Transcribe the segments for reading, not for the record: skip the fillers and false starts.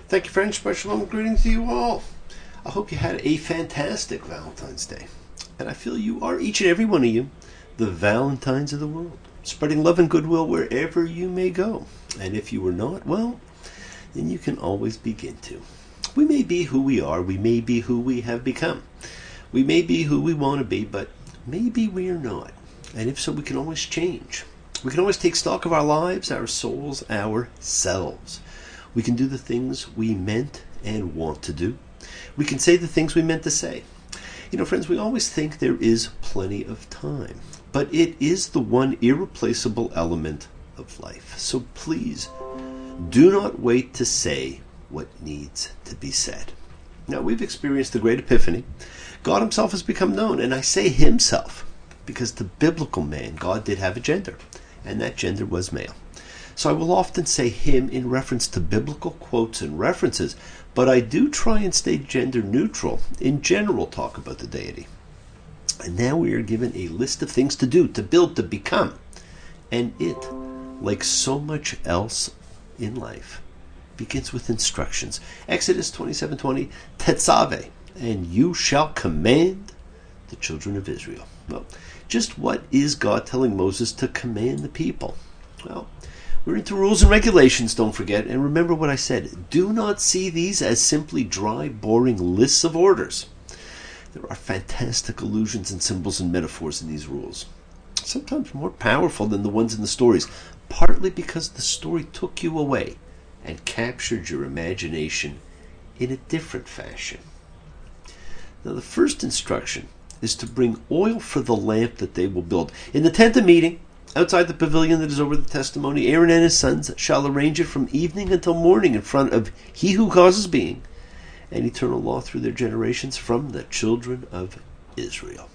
Thank you, friends. Shalom. Greetings to you all. I hope you had a fantastic Valentine's Day. And I feel you are, each and every one of you, the Valentines of the world, spreading love and goodwill wherever you may go. And if you were not, well, then you can always begin to. We may be who we are. We may be who we have become. We may be who we want to be, but maybe we are not. And if so, we can always change. We can always take stock of our lives, our souls, ourselves. We can do the things we meant and want to do. We can say the things we meant to say. You know, friends, we always think there is plenty of time, but it is the one irreplaceable element of life. So please, do not wait to say what needs to be said. Now, we've experienced the Great Epiphany. God himself has become known, and I say himself because the biblical man, God, did have a gender, and that gender was male. So I will often say him in reference to biblical quotes and references, but I do try and stay gender neutral in general talk about the deity. And now we are given a list of things to do, to build, to become. And it, like so much else in life, begins with instructions. Exodus 27:20, Tetzaveh, and you shall command the children of Israel. Well, just what is God telling Moses to command the people? Well, we're into rules and regulations, don't forget. And remember what I said. Do not see these as simply dry, boring lists of orders. There are fantastic allusions and symbols and metaphors in these rules, sometimes more powerful than the ones in the stories, partly because the story took you away and captured your imagination in a different fashion. Now, the first instruction is to bring oil for the lamp that they will build. In the tent of meeting, outside the pavilion that is over the testimony, Aaron and his sons shall arrange it from evening until morning in front of he who causes being, and eternal law through their generations from the children of Israel.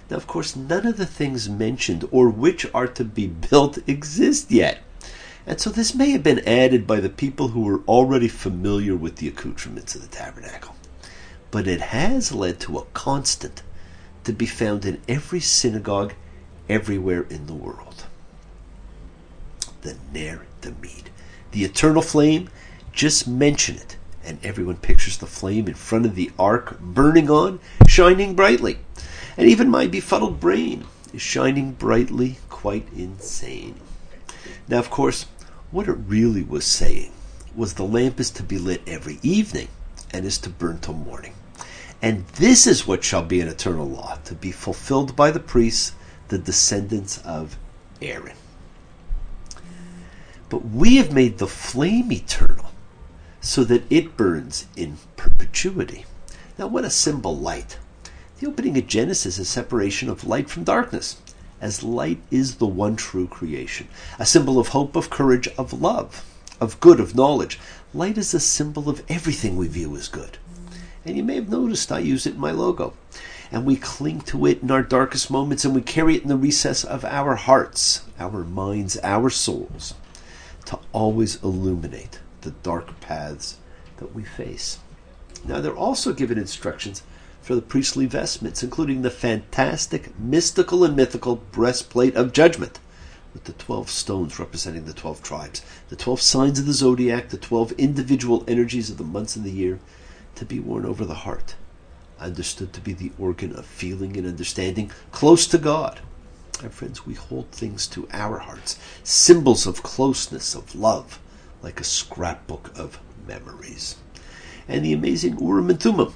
Now, of course, none of the things mentioned or which are to be built exist yet. And so this may have been added by the people who were already familiar with the accoutrements of the tabernacle. But it has led to a constant to be found in every synagogue everywhere in the world. The Ner Damid, the eternal flame. Just mention it, and everyone pictures the flame in front of the ark burning on, shining brightly. And even my befuddled brain is shining brightly, quite insane. Now, of course, what it really was saying was the lamp is to be lit every evening and is to burn till morning. And this is what shall be an eternal law, to be fulfilled by the priests, the descendants of Aaron. But we have made the flame eternal so that it burns in perpetuity. Now, what a symbol light. The opening of Genesis is separation of light from darkness, as light is the one true creation. A symbol of hope, of courage, of love, of good, of knowledge. Light is a symbol of everything we view as good. And you may have noticed I use it in my logo. And we cling to it in our darkest moments, and we carry it in the recess of our hearts, our minds, our souls, to always illuminate the dark paths that we face. Now, they're also given instructions for the priestly vestments, including the fantastic, mystical and mythical breastplate of judgment, with the 12 stones representing the 12 tribes, the 12 signs of the zodiac, the 12 individual energies of the months of the year, to be worn over the heart, understood to be the organ of feeling and understanding, close to God. And friends, we hold things to our hearts, symbols of closeness, of love, like a scrapbook of memories. And the amazing Urim and Thummim,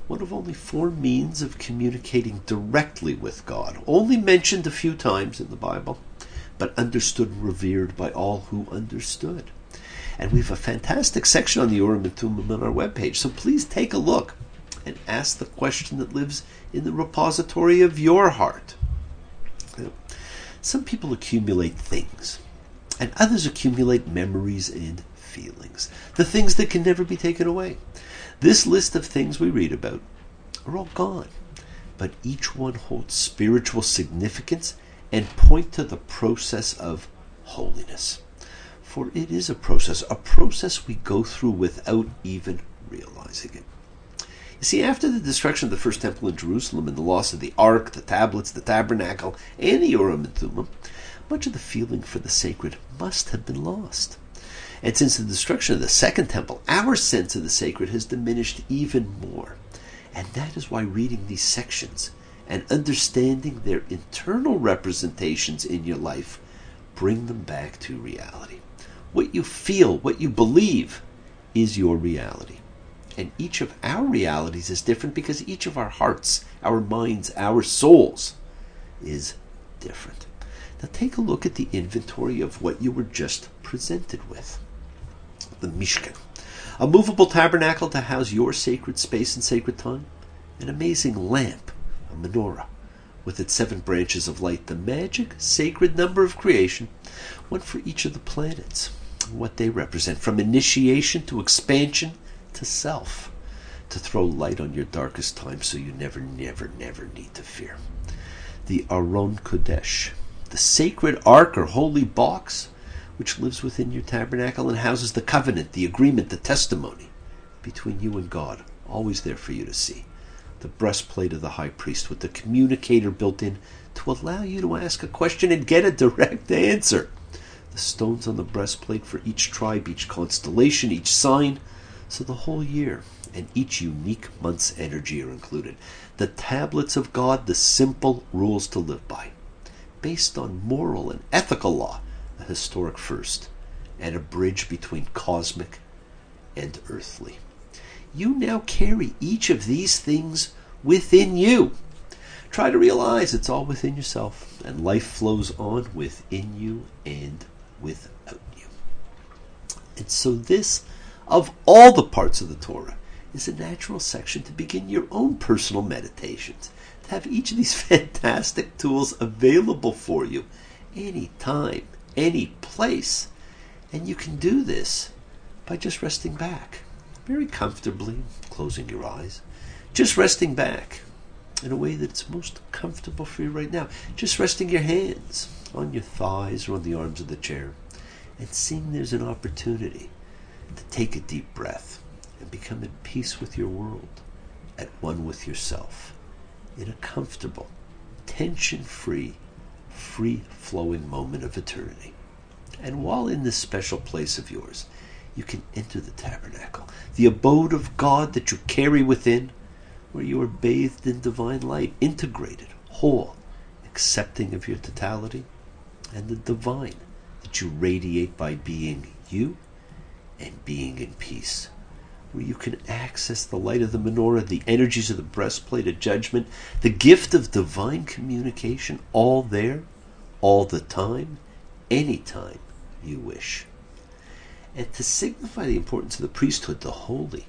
one of only 4 means of communicating directly with God, only mentioned a few times in the Bible, but understood and revered by all who understood. And we have a fantastic section on the Urim and Thummim on our webpage, so please take a look and ask the question that lives in the repository of your heart. Some people accumulate things, and others accumulate memories and feelings, the things that can never be taken away. This list of things we read about are all gone, but each one holds spiritual significance and point to the process of holiness. For it is a process we go through without even realizing it. You see, after the destruction of the first temple in Jerusalem and the loss of the ark, the tablets, the tabernacle, and the Urim and Thummim, much of the feeling for the sacred must have been lost. And since the destruction of the second temple, our sense of the sacred has diminished even more. And that is why reading these sections and understanding their internal representations in your life bring them back to reality. What you feel, what you believe, is your reality. And each of our realities is different because each of our hearts, our minds, our souls is different. Now take a look at the inventory of what you were just presented with. The Mishkan, a movable tabernacle to house your sacred space and sacred time, an amazing lamp, a menorah, with its 7 branches of light, the magic sacred number of creation, one for each of the planets, what they represent, from initiation to expansion to self, to throw light on your darkest time so you never need to fear. The Aron Kodesh, the sacred ark or holy box, which lives within your tabernacle and houses the covenant, the agreement, the testimony between you and God, always there for you to see. The breastplate of the high priest with the communicator built in to allow you to ask a question and get a direct answer. The stones on the breastplate for each tribe, each constellation, each sign, so the whole year and each unique month's energy are included. The tablets of God, the simple rules to live by, based on moral and ethical law, a historic first, and a bridge between cosmic and earthly. You now carry each of these things within you. Try to realize it's all within yourself, and life flows on within you and without you. And so this, of all the parts of the Torah, is a natural section to begin your own personal meditations, to have each of these fantastic tools available for you anytime, any place. And you can do this by just resting back, very comfortably, closing your eyes, just resting back in a way that's most comfortable for you right now. Just resting your hands on your thighs or on the arms of the chair, and seeing there's an opportunity to take a deep breath and become at peace with your world, at one with yourself, in a comfortable, tension-free, free-flowing moment of eternity. And while in this special place of yours, you can enter the tabernacle, the abode of God that you carry within, where you are bathed in divine light, integrated, whole, accepting of your totality, and the divine that you radiate by being you and being in peace, where you can access the light of the menorah, the energies of the breastplate of judgment, the gift of divine communication, all there, all the time, anytime you wish. And to signify the importance of the priesthood, the holy,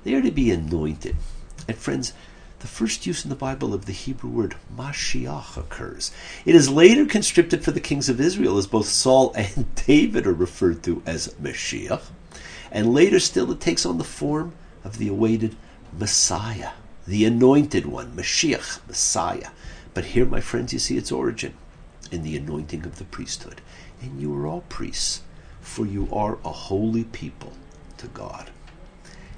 they are to be anointed. And friends, the first use in the Bible of the Hebrew word Mashiach occurs. It is later conscripted for the kings of Israel, as both Saul and David are referred to as Mashiach. And later still it takes on the form of the awaited Messiah, the anointed one, Mashiach, Messiah. But here, my friends, you see its origin in the anointing of the priesthood. And you are all priests, for you are a holy people to God.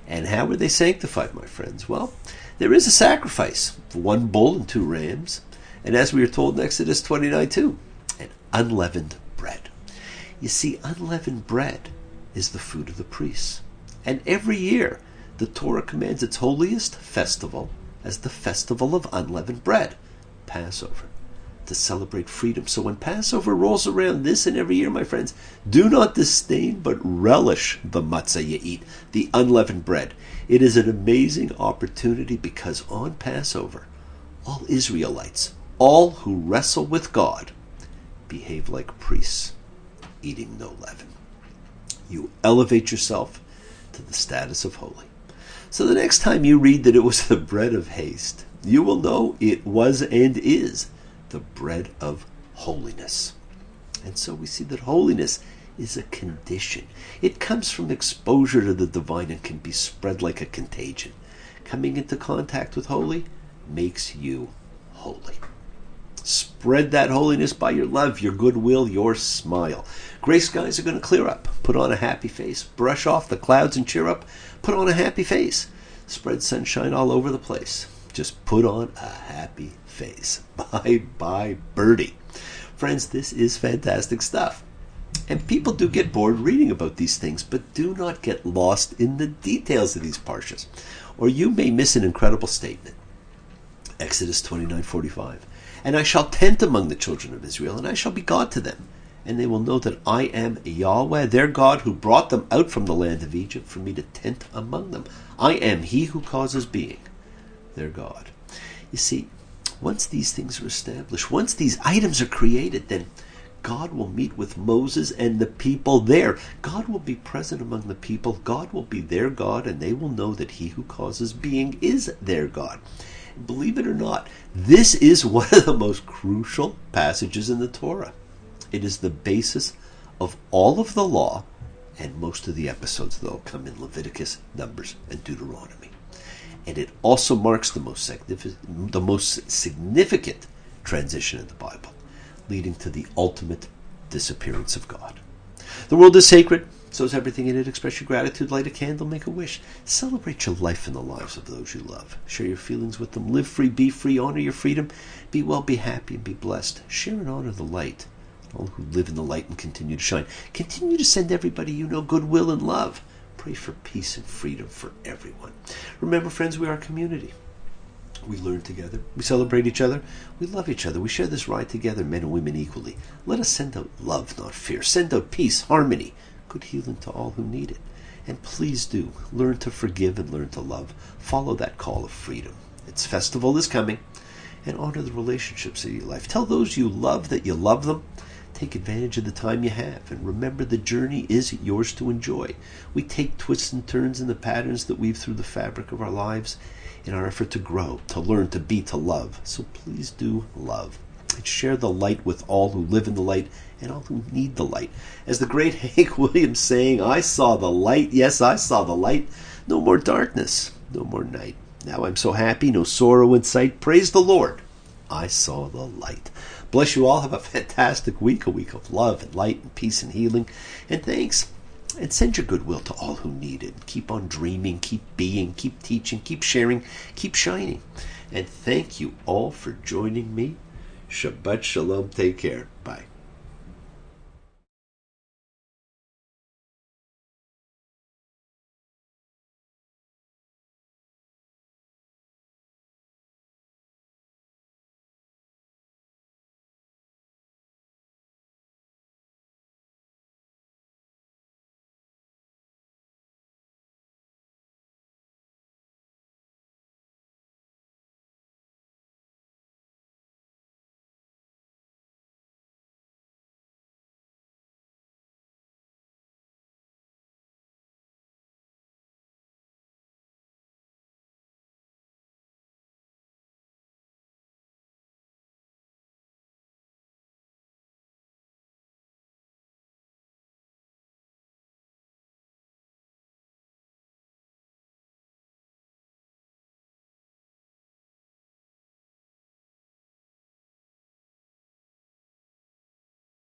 And how were they sanctified, my friends? Well, there is a sacrifice, 1 bull and 2 rams, and as we are told in Exodus 29:2, and unleavened bread. You see, unleavened bread is the food of the priests. And every year, the Torah commands its holiest festival as the festival of unleavened bread, Passover, to celebrate freedom. So when Passover rolls around this and every year, my friends, do not disdain but relish the matzah you eat, the unleavened bread. It is an amazing opportunity because on Passover, all Israelites, all who wrestle with God, behave like priests, eating no leaven. You elevate yourself to the status of holy. So the next time you read that it was the bread of haste, you will know it was and is the bread of holiness. And so we see that holiness is a condition. It comes from exposure to the divine and can be spread like a contagion. Coming into contact with holy makes you holy. Spread that holiness by your love, your goodwill, your smile. Gray skies are going to clear up. Put on a happy face. Brush off the clouds and cheer up. Put on a happy face. Spread sunshine all over the place. Just put on a happy face. Bye-bye, birdie. Friends, this is fantastic stuff. And people do get bored reading about these things, but do not get lost in the details of these parshas, or you may miss an incredible statement. Exodus 29:45. And I shall tent among the children of Israel, and I shall be God to them. And they will know that I am Yahweh, their God, who brought them out from the land of Egypt for me to tent among them. I am he who causes being, their God. You see, once these things are established, once these items are created, then God will meet with Moses and the people there. God will be present among the people. God will be their God, and they will know that he who causes being is their God. Believe it or not, this is one of the most crucial passages in the Torah. It is the basis of all of the law, and most of the episodes, though, come in Leviticus, Numbers, and Deuteronomy. And it also marks the most significant transition in the Bible, leading to the ultimate disappearance of God. The world is sacred, so is everything in it. Express your gratitude, light a candle, make a wish. Celebrate your life and the lives of those you love. Share your feelings with them. Live free, be free, honor your freedom. Be well, be happy, and be blessed. Share and honor the light. All who live in the light and continue to shine. Continue to send everybody you know goodwill and love. Pray for peace and freedom for everyone. Remember, friends, we are a community. We learn together. We celebrate each other. We love each other. We share this ride together, men and women equally. Let us send out love, not fear. Send out peace, harmony, good healing to all who need it. And please do learn to forgive and learn to love. Follow that call of freedom. Its festival is coming. And honor the relationships of your life. Tell those you love that you love them. Take advantage of the time you have. And remember, the journey is yours to enjoy. We take twists and turns in the patterns that weave through the fabric of our lives in our effort to grow, to learn, to be, to love. So please do love. And share the light with all who live in the light and all who need the light. As the great Hank Williams saying, I saw the light. Yes, I saw the light. No more darkness, no more night. Now I'm so happy, no sorrow in sight. Praise the Lord. I saw the light. Bless you all. Have a fantastic week, a week of love and light and peace and healing. And thanks. And send your goodwill to all who need it. Keep on dreaming, keep being, keep teaching, keep sharing, keep shining. And thank you all for joining me. Shabbat Shalom. Take care. Bye.